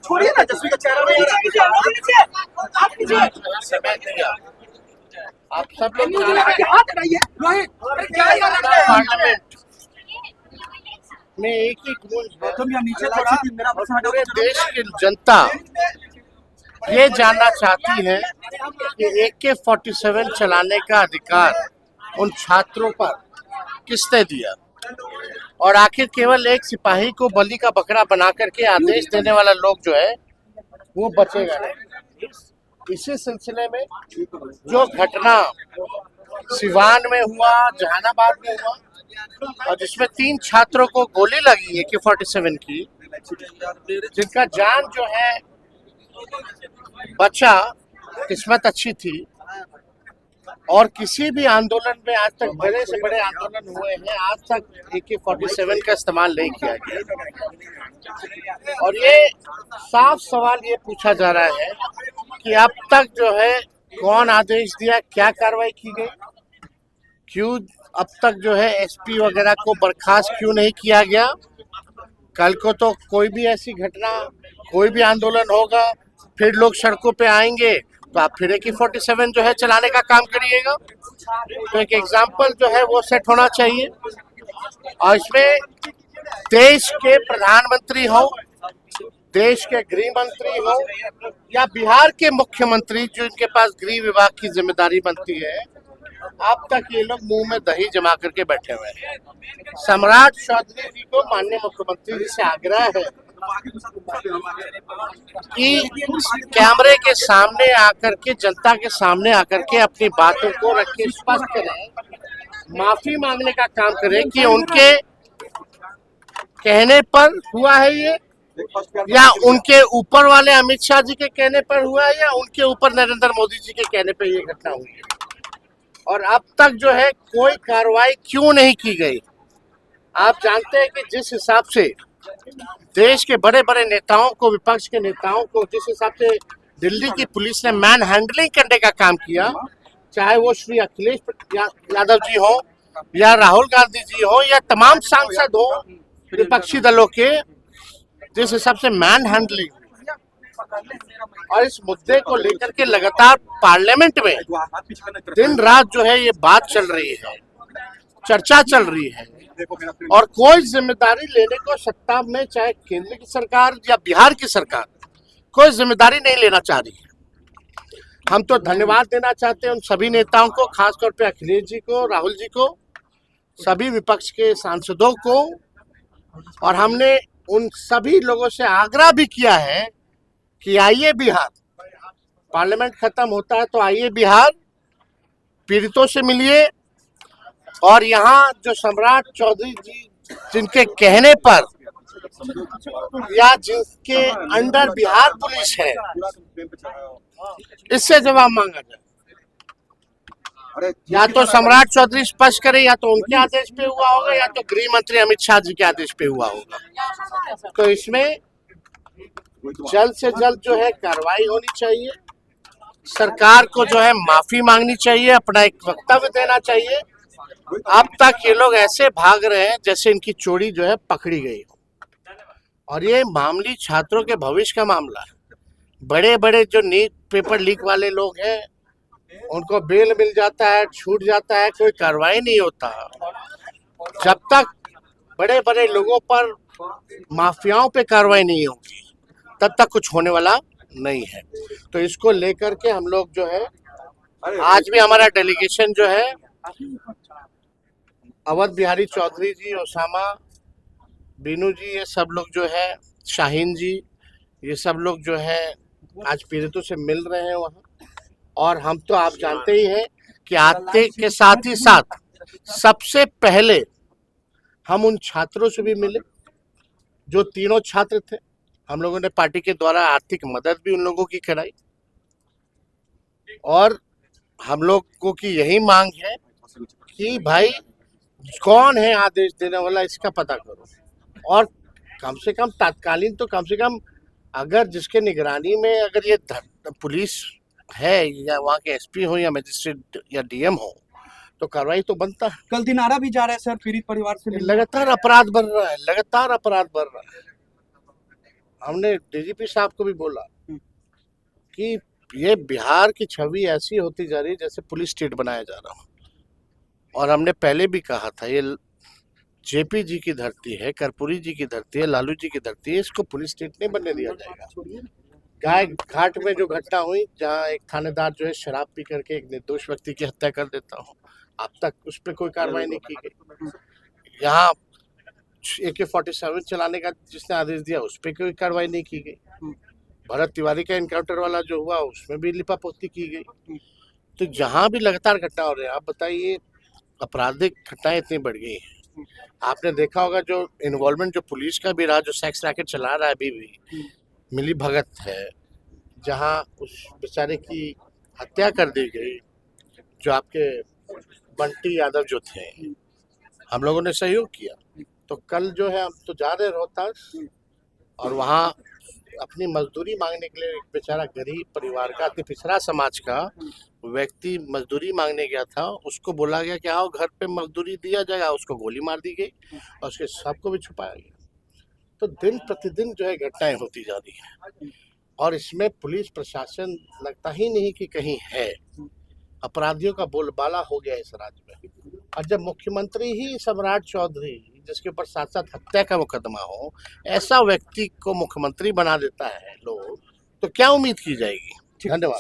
छोड़िए ना जसवीं का चेहरा समय दिया। आप सब लोग पार्लियामेंट में एक ही पूरे देश की जनता ये जानना चाहती है कि AK-47 चलाने का अधिकार उन छात्रों पर किसने दिया, और आखिर केवल एक सिपाही को बलि का बकरा बना करके आदेश देने वाला लोग जो है वो बचेगा नहीं। इसी सिलसिले में जो घटना सिवान में हुआ, जहानाबाद में हुआ, और जिसमें 3 छात्रों को गोली लगी AK-47 की, जिनका जान जो है बचा, किस्मत अच्छी थी। और किसी भी आंदोलन में आज तक बड़े से बड़े आंदोलन हुए हैं, आज तक AK-47 का इस्तेमाल नहीं किया गया। और ये साफ सवाल ये पूछा जा रहा है कि अब तक जो है कौन आदेश दिया, क्या कार्रवाई की गई, क्यों अब तक जो है SP वगैरह को बर्खास्त क्यों नहीं किया गया। कल को तो कोई भी ऐसी घटना, कोई भी आंदोलन होगा, फिर लोग सड़कों पे आएंगे तो आप फिर AK-47 जो है चलाने का काम करिएगा। तो एक एग्जाम्पल जो है वो सेट होना चाहिए। और इसमें देश के प्रधानमंत्री हो, देश के गृह मंत्री हो, या बिहार के मुख्यमंत्री जो इनके पास गृह विभाग की जिम्मेदारी बनती है, अब तक ये लोग मुंह में दही जमा करके बैठे हुए हैं। सम्राट चौधरी जी को माननीय मुख्यमंत्री जी से आग्रह है कि कैमरे के सामने आकर के, जनता के सामने आकर के अपनी बातों को रख के स्पष्ट करें, माफी मांगने का काम करें कि उनके कहने पर हुआ है ये, या उनके ऊपर वाले अमित शाह जी के कहने पर हुआ है, या उनके ऊपर नरेंद्र मोदी जी के कहने पर ये घटना हुई है। और अब तक जो है कोई कार्रवाई क्यों नहीं की गई। आप जानते हैं कि जिस हिसाब से देश के बड़े बड़े नेताओं को, विपक्ष के नेताओं को जिस हिसाब से दिल्ली की पुलिस ने मैन हैंडलिंग करने का काम किया, चाहे वो श्री अखिलेश यादव जी हो, या राहुल गांधी जी हो, या तमाम सांसद हो विपक्षी दलों के, जिस हिसाब से मैन हैंडलिंग, और इस मुद्दे को लेकर के लगातार पार्लियामेंट में दिन रात जो है ये बात चल रही है, चर्चा चल रही है, और कोई जिम्मेदारी लेने को सत्ता में, चाहे केंद्र की सरकार या बिहार की सरकार, कोई जिम्मेदारी नहीं लेना चाह रही है। हम तो धन्यवाद देना चाहते हैं उन सभी नेताओं को, खासतौर पे अखिलेश जी को, राहुल जी को, सभी विपक्ष के सांसदों को, और हमने उन सभी लोगों से आग्रह भी किया है कि आइए बिहार, पार्लियामेंट खत्म होता है तो आइए बिहार, पीड़ितों से मिलिए, और यहाँ जो सम्राट चौधरी जी जिनके कहने पर या जिनके अंडर बिहार पुलिस है, इससे जवाब मांगा जाए। या तो सम्राट चौधरी स्पष्ट करे, या तो उनके आदेश पे हुआ होगा, या तो गृह मंत्री अमित शाह जी के आदेश पे हुआ होगा। तो इसमें जल्द से जल्द जो है कार्रवाई होनी चाहिए, सरकार को जो है माफी मांगनी चाहिए, अपना एक वक्तव्य देना चाहिए। अब तक ये लोग ऐसे भाग रहे हैं जैसे इनकी चोरी जो है पकड़ी गई हो, और ये मामूली छात्रों के भविष्य का मामला है। बड़े बड़े जो नीट पेपर लीक वाले लोग हैं उनको बेल मिल जाता है, छूट जाता है, कोई कार्रवाई नहीं होता। जब तक बड़े बड़े लोगों पर, माफियाओं पे कार्रवाई नहीं होगी, तब तक कुछ होने वाला नहीं है। तो इसको लेकर के हम लोग जो है, आज भी हमारा डेलीगेशन जो है, अवध बिहारी चौधरी जी, ओसामा, बीनू जी, ये सब लोग जो है, शाहीन जी, ये सब लोग जो है आज पीड़ितों से मिल रहे हैं वहाँ। और हम तो आप जानते ही हैं कि आते के साथ ही साथ सबसे पहले हम उन छात्रों से भी मिले जो तीनों छात्र थे। हम लोगों ने पार्टी के द्वारा आर्थिक मदद भी उन लोगों की कराई, और हम लोगों की यही मांग है कि भाई कौन है आदेश देने वाला, इसका पता करो, और कम से कम तात्कालीन, तो कम से कम अगर जिसके निगरानी में अगर ये पुलिस है या वहाँ के एसपी हो या मजिस्ट्रेट या डीएम हो तो कार्रवाई तो बनता है। कल दिनारा भी जा रहे हैं सर पीड़ित परिवार से मिलने। लगातार अपराध बढ़ रहा है, लगातार अपराध बढ़ रहा है। हमने डीजीपी साहब को भी बोला कि ये बिहार की छवि ऐसी होती जा रही है जैसे पुलिस स्टेट बनाया जा रहा हो। और हमने पहले भी कहा था ये जेपी जी की धरती है, कर्पूरी जी की धरती है, लालू जी की धरती है, इसको पुलिस स्टेट नहीं बनने दिया जाएगा। गाय घाट में जो घटना हुई जहाँ एक थानेदार जो है शराब पी करके एक निर्दोष व्यक्ति की हत्या कर देता हूँ, अब तक उस पर कोई कार्रवाई नहीं की गई। यहाँ AK-47 चलाने का जिसने आदेश दिया उस पर कोई कार्रवाई नहीं की गई। भरत तिवारी का एनकाउंटर वाला जो हुआ उसमें भी लिपापोती की गई। तो जहाँ भी लगातार घटना हो रही है, आप बताइए आपराधिक घटनाएं इतनी बढ़ गई हैं। आपने देखा होगा जो इन्वॉल्वमेंट जो पुलिस का भी रहा, जो सेक्स रैकेट चला रहा है अभी भी, मिली भगत है, जहाँ उस बेचारे की हत्या कर दी गई, जो आपके बंटी यादव जो थे, हम लोगों ने सहयोग किया। तो कल जो है हम तो जा रहे रोहतास और वहाँ अपनी मजदूरी मांगने के लिए एक बेचारा गरीब परिवार का, अति पिछड़ा समाज का व्यक्ति मजदूरी मांगने गया था, उसको बोला गया कि आओ घर पे मजदूरी दिया जाएगा, उसको गोली मार दी गई और उसके शव को भी छुपाया गया। तो दिन प्रतिदिन जो है घटनाएं होती जा रही है और इसमें पुलिस प्रशासन लगता ही नहीं कि कहीं है। अपराधियों का बोलबाला हो गया इस राज्य में। और जब मुख्यमंत्री ही सम्राट चौधरी जिसके ऊपर साथ साथ हत्या का मुकदमा हो, ऐसा व्यक्ति को मुख्यमंत्री बना देता है लोग, तो क्या उम्मीद की जाएगी। धन्यवाद।